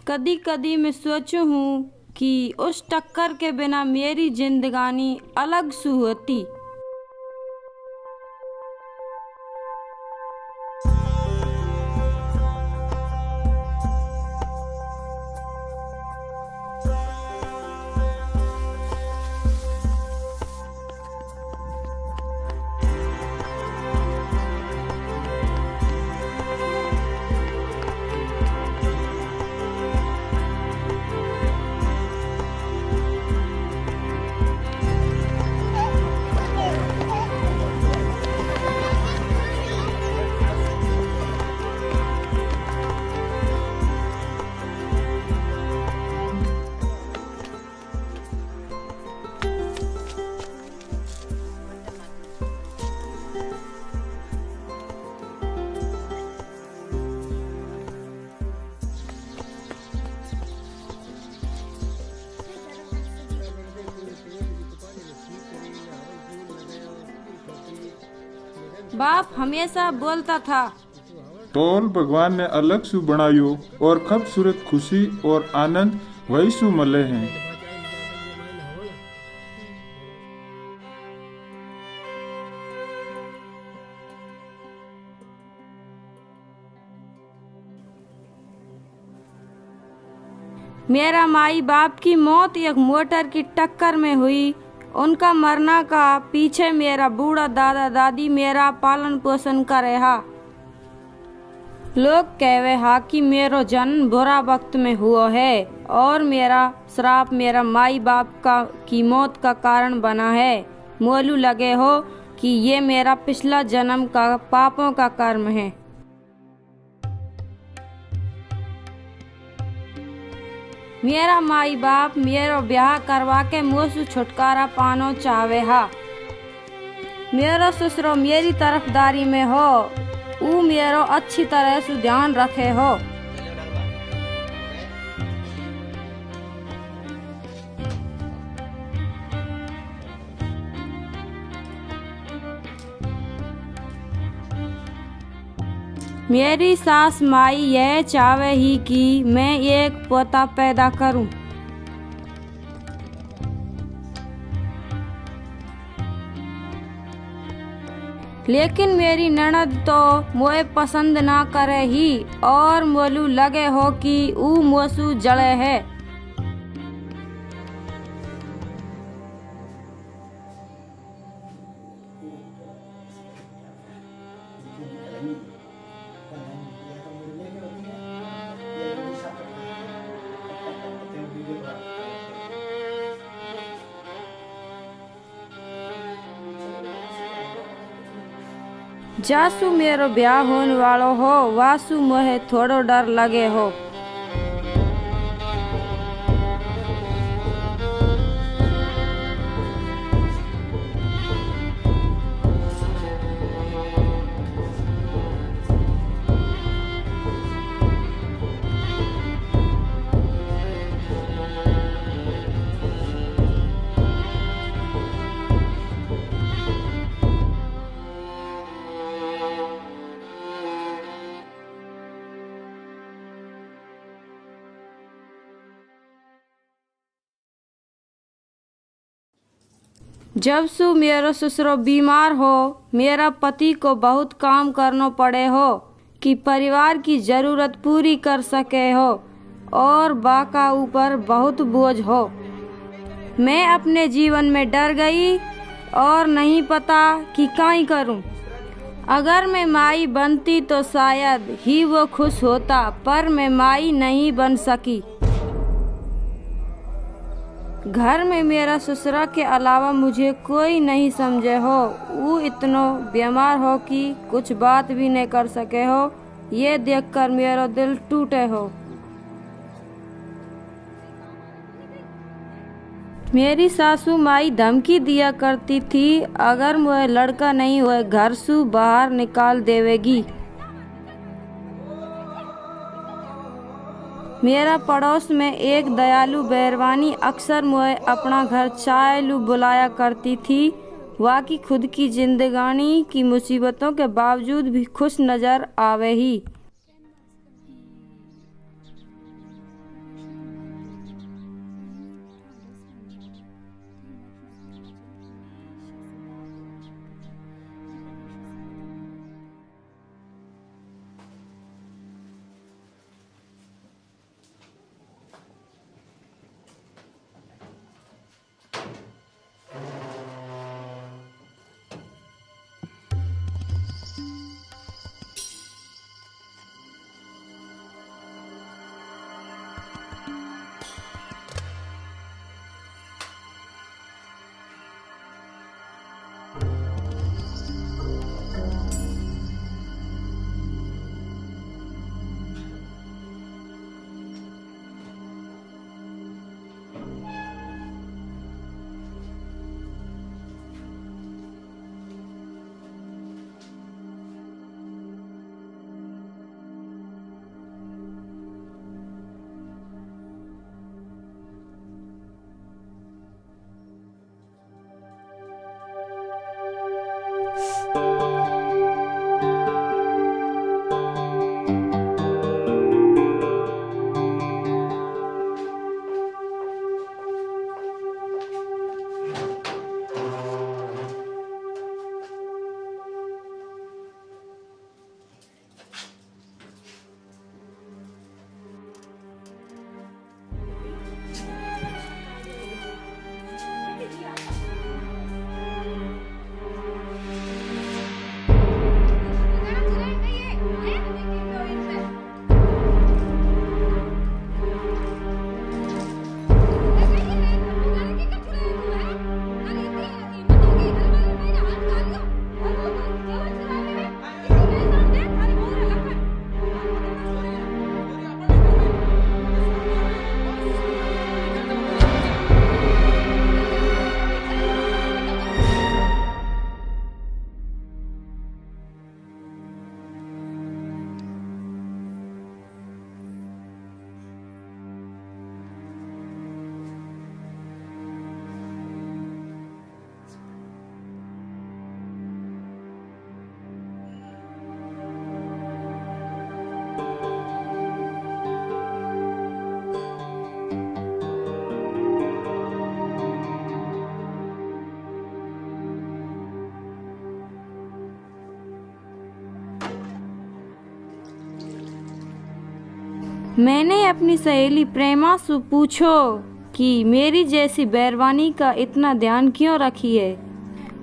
कदी कदी मैं सोचूं हूँ कि उस टक्कर के बिना मेरी जिंदगानी अलग सी होती। बाप हमेशा बोलता था, तोल भगवान ने अलग सु बनायो और खूबसूरत खुशी और आनंद वही सु मले हैं। मेरा माई बाप की मौत एक मोटर की टक्कर में हुई। उनका मरना का पीछे मेरा बूढ़ा दादा दादी मेरा पालन पोषण कर रहा। लोग कहवे हा कि मेरो जन्म बुरा वक्त में हुआ है और मेरा श्राप मेरा माई बाप की मौत का कारण बना है। मोलू लगे हो कि ये मेरा पिछला जन्म का पापों का कर्म है। मेरा माई बाप मेरो ब्याह करवा के मुझसे छुटकारा पानो चाहे हा। मेरो ससुरो मेरी तरफदारी में हो, ऊ मेरो अच्छी तरह से ध्यान रखे हो। मेरी सास माई यह चाहे ही कि मैं एक पोता पैदा करूं। लेकिन मेरी ननद तो मोए पसंद ना करे ही और मोलू लगे हो कि ऊ मोसू जड़े है। जासू मेरो ब्याह होने वालो हो, वासू मोहे थोड़ो डर लगे हो। जब सु मेरो ससुरो बीमार हो, मेरा पति को बहुत काम करना पड़े हो कि परिवार की जरूरत पूरी कर सके हो और बाका ऊपर बहुत बोझ हो। मैं अपने जीवन में डर गई और नहीं पता कि काई करूं। अगर मैं माई बनती तो शायद ही वो खुश होता, पर मैं माई नहीं बन सकी। घर में मेरा ससुरा के अलावा मुझे कोई नहीं समझे हो। वो इतनो बीमार हो कि कुछ बात भी नहीं कर सके हो। ये देखकर मेरा दिल टूटे हो। मेरी सासू माई धमकी दिया करती थी, अगर मुझे लड़का नहीं हुए घर से बाहर निकाल देवेगी। मेरा पड़ोस में एक दयालु बैरवानी अक्सर मुझे अपना घर चाय लू बुलाया करती थी। वाकई खुद की जिंदगानी की मुसीबतों के बावजूद भी खुश नजर आवे ही। मैंने अपनी सहेली प्रेमा से पूछो कि मेरी जैसी बैरवानी का इतना ध्यान क्यों रखी है।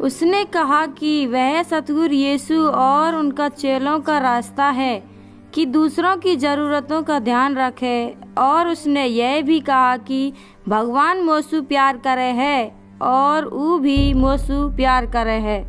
उसने कहा कि वह सतगुरु यीशु और उनका चेलों का रास्ता है कि दूसरों की ज़रूरतों का ध्यान रखे। और उसने यह भी कहा कि भगवान मोसू प्यार करे है और वो भी मोसू प्यार करे है।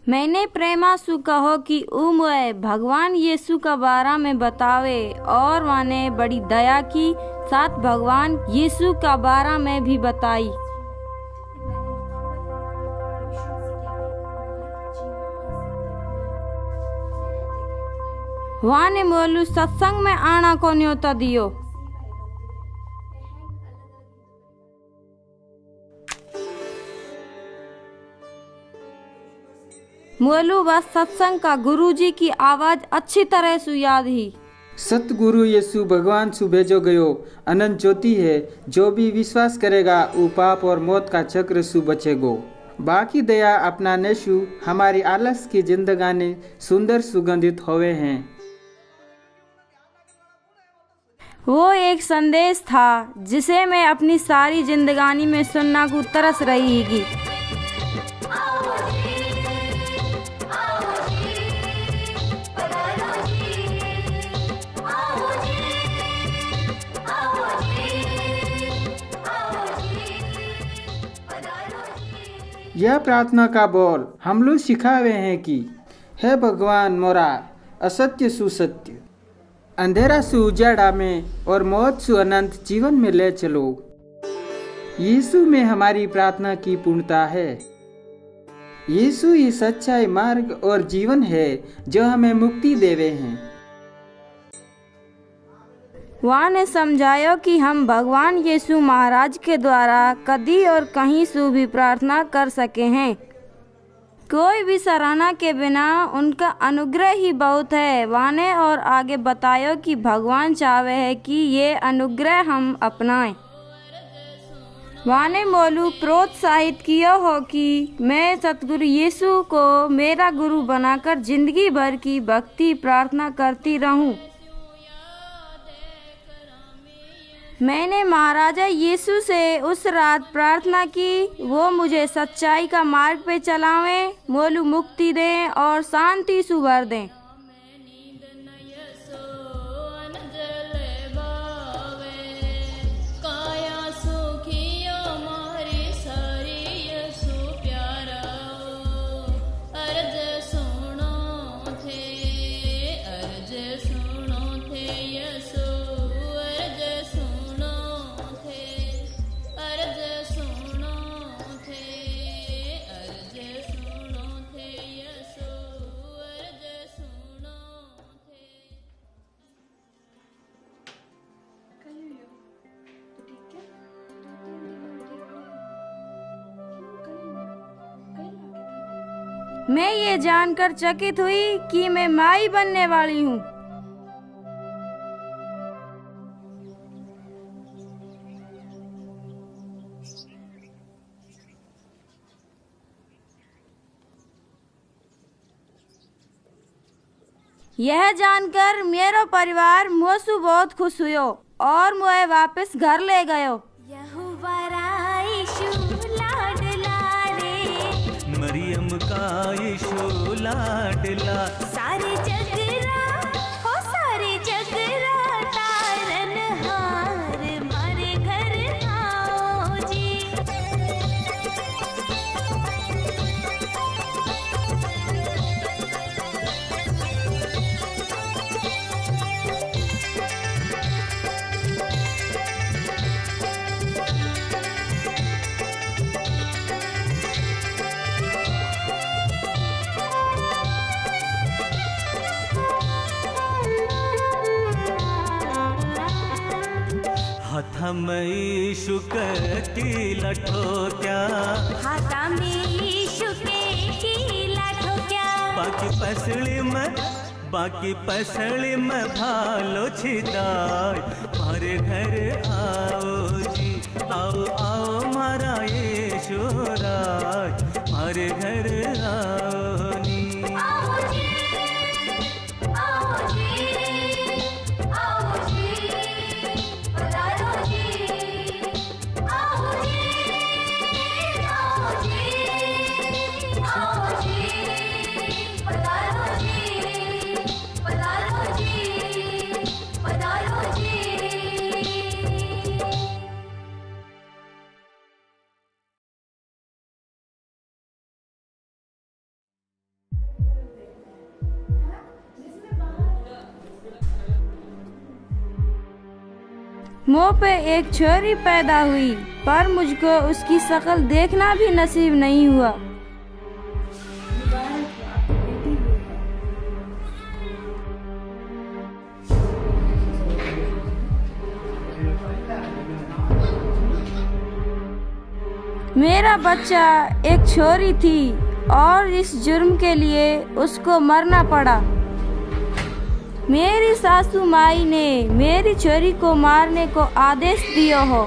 मैंने प्रेमा सु कहो कि मुझे भगवान यीशु का बारा में बतावे और माने बड़ी दया की साथ भगवान यीशु का बारा में भी बताई। वहाँ ने मोलू सत्संग में आना को न्योता दियो। मोलू बस सत्संग का गुरुजी की आवाज अच्छी तरह से याद ही। सतगुरु यीशु भगवान सु भेजो गयो अनंत ज्योति है, जो भी विश्वास करेगा वो पाप और मौत का चक्र सु बचेगो। बाकी दया अपना नेशु हमारी आलस की जिंदगानी सुंदर सुगंधित होवे हैं। वो एक संदेश था जिसे मैं अपनी सारी जिंदगानी में सुनना को तरस रही थी। यह प्रार्थना का बोल हम लोग सिखावे हैं कि हे भगवान मोरा असत्य सुसत्य, अंधेरा सु उजाड़ा में और मौत सु अनंत जीवन में ले चलो। यीशु में हमारी प्रार्थना की पूर्णता है। यीशु ही सच्चाई, मार्ग और जीवन है जो हमें मुक्ति देवे हैं। वहाँ ने समझायो कि हम भगवान यीशु महाराज के द्वारा कभी और कहीं से भी प्रार्थना कर सके हैं। कोई भी सराहना के बिना उनका अनुग्रह ही बहुत है। वहाँ ने और आगे बतायो कि भगवान चाहे है कि ये अनुग्रह हम अपनाएं। वहाँ ने मोलू प्रोत्साहित किया हो कि मैं सतगुरु यीशु को मेरा गुरु बनाकर जिंदगी भर की भक्ति प्रार्थना करती रहूं। मैंने महाराजा यीशु से उस रात प्रार्थना की वो मुझे सच्चाई का मार्ग पे चलावें, मोलू मुक्ति दें और शांति से भर दें। मैं ये जानकर चकित हुई कि मैं माई बनने वाली हूँ। यह जानकर मेरा परिवार मुझसे बहुत खुश हुयो और मुझे वापस घर ले गयो। मरियम का यीशु लाडला, सारे जगरा हो सारे जगरा तारनहार मारे घर आओ जी। हाथा में यीशु की लठो क्या, हाथा में यीशु के बाकी पसली में भालो छिदाय मारे घर आओ जी, आओ आओ मारा यीशु राय, मारे घर आओ नी। आओ जी, आओ जी, आओ जी, पधारो जी, आओ जी, आओ जी, आओ जी, पधारो जी, पधारो जी, पधारो जी। मुँह पे एक छोरी पैदा हुई, पर मुझको उसकी शक्ल देखना भी नसीब नहीं हुआ। मेरा बच्चा एक छोरी थी और इस जुर्म के लिए उसको मरना पड़ा। मेरी सासू माई ने मेरी छोरी को मारने को आदेश दिया हो।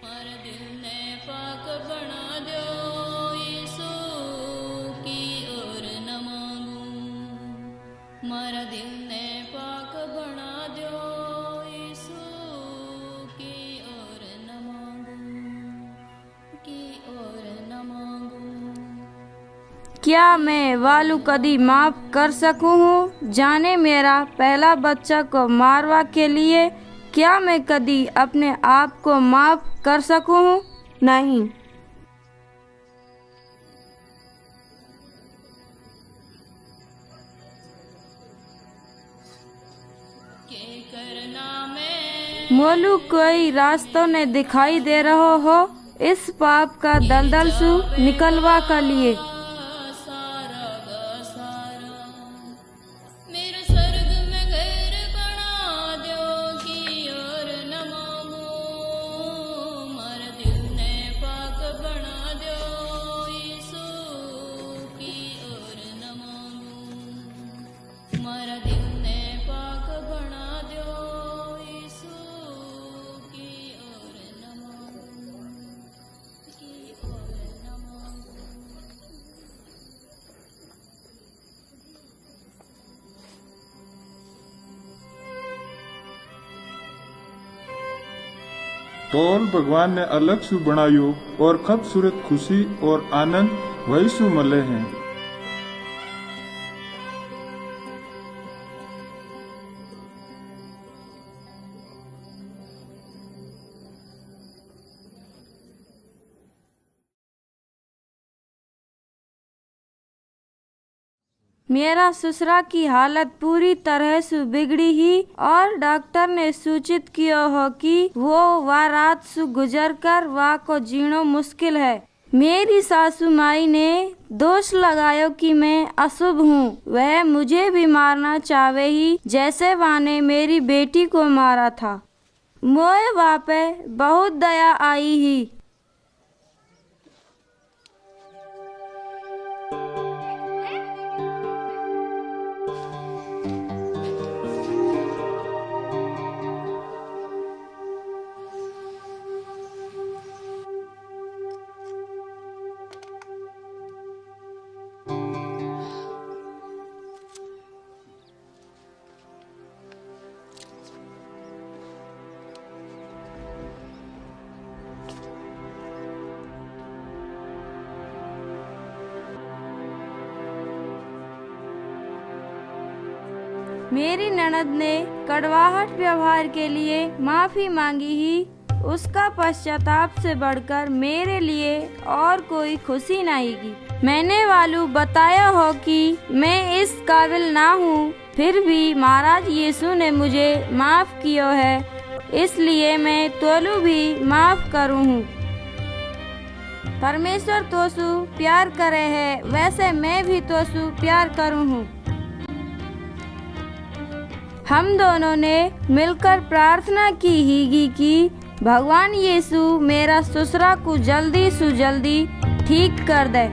मारा दिल ने पाक बना दो यीशु की ओर न मांगूं। मारा दिल ने पाक बना दो यीशु की ओर न मांगूं, की ओर न मांगूं। क्या मैं वालू कदी माफ कर सकूं हूँ? जाने मेरा पहला बच्चा को मारवा के लिए क्या मैं कदी अपने आप को माफ कर सकूं हूँ? नहीं। के करना मैं मोलू कोई रास्तों ने दिखाई दे रहा हो इस पाप का दलदल सु निकलवा कर लिए। सारा गा सारा मेरे स्वर्ग में घर बना दो की ओर न मांगूं। मारा दिल ने पाक बना दो यीशु की ओर न मांगूं। मारा दिल ने पाक बना दो यीशु की ओर न मांगूं, की ओर न मांगूं। तोल भगवान ने अलग सु बनायो और खूबसूरत खुशी और आनंद वही सु मले हैं। मेरा ससुरा की हालत पूरी तरह से बिगड़ी ही और डॉक्टर ने सूचित किया हो कि वो वह रात से गुजर कर वह को जीणो मुश्किल है। मेरी सासू माई ने दोष लगायो कि मैं अशुभ हूँ, वह मुझे भी मारना चाहे ही जैसे वह ने मेरी बेटी को मारा था। मोए वह पे बहुत दया आई ही। मेरी ननद ने कड़वाहट व्यवहार के लिए माफी मांगी ही। उसका पश्चाताप से बढ़कर मेरे लिए और कोई खुशी नहीं की। मैंने वालू बताया हो कि मैं इस काबिल ना हूँ, फिर भी महाराज यीशु ने मुझे माफ किया है इसलिए मैं तोलू भी माफ करूँ हूँ। परमेश्वर तोसु प्यार करे है, वैसे मैं भी तोसु प्यार करूँ हूँ। हम दोनों ने मिलकर प्रार्थना की हीगी कि भगवान यीशु मेरा ससुरा को जल्दी से जल्दी ठीक कर दे।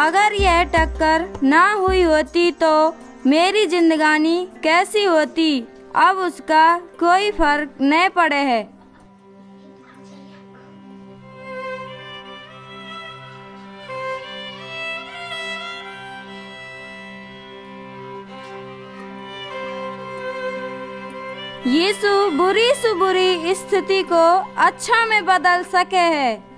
अगर यह टक्कर ना हुई होती तो मेरी जिंदगानी कैसी होती, अब उसका कोई फर्क नहीं पड़े है। यीशु बुरी से बुरी स्थिति को अच्छा में बदल सके है।